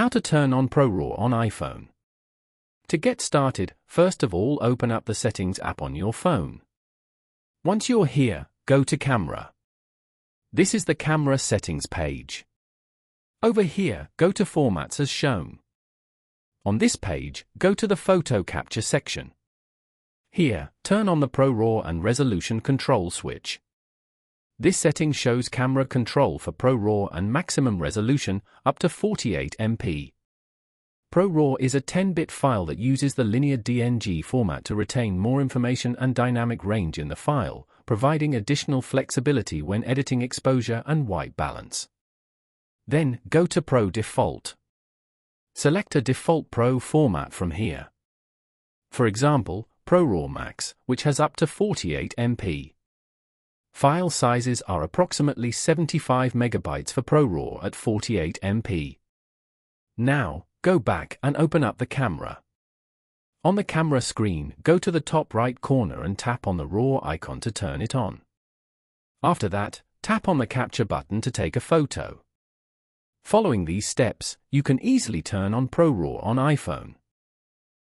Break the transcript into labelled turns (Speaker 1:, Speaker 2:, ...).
Speaker 1: How to turn on ProRaw on iPhone. To get started, first of all open up the Settings app on your phone. Once you're here, go to Camera. This is the Camera Settings page. Over here, go to Formats as shown. On this page, go to the Photo Capture section. Here, turn on the ProRaw and Resolution Control switch. This setting shows camera control for ProRAW and maximum resolution up to 48 MP. ProRAW is a 10-bit file that uses the linear DNG format to retain more information and dynamic range in the file, providing additional flexibility when editing exposure and white balance. Then, go to Pro Default. Select a default Pro format from here. For example, ProRAW Max, which has up to 48 MP. File sizes are approximately 75 megabytes for ProRAW at 48 MP. Now, go back and open up the camera. On the camera screen, go to the top right corner and tap on the RAW icon to turn it on. After that, tap on the capture button to take a photo. Following these steps, you can easily turn on ProRAW on iPhone.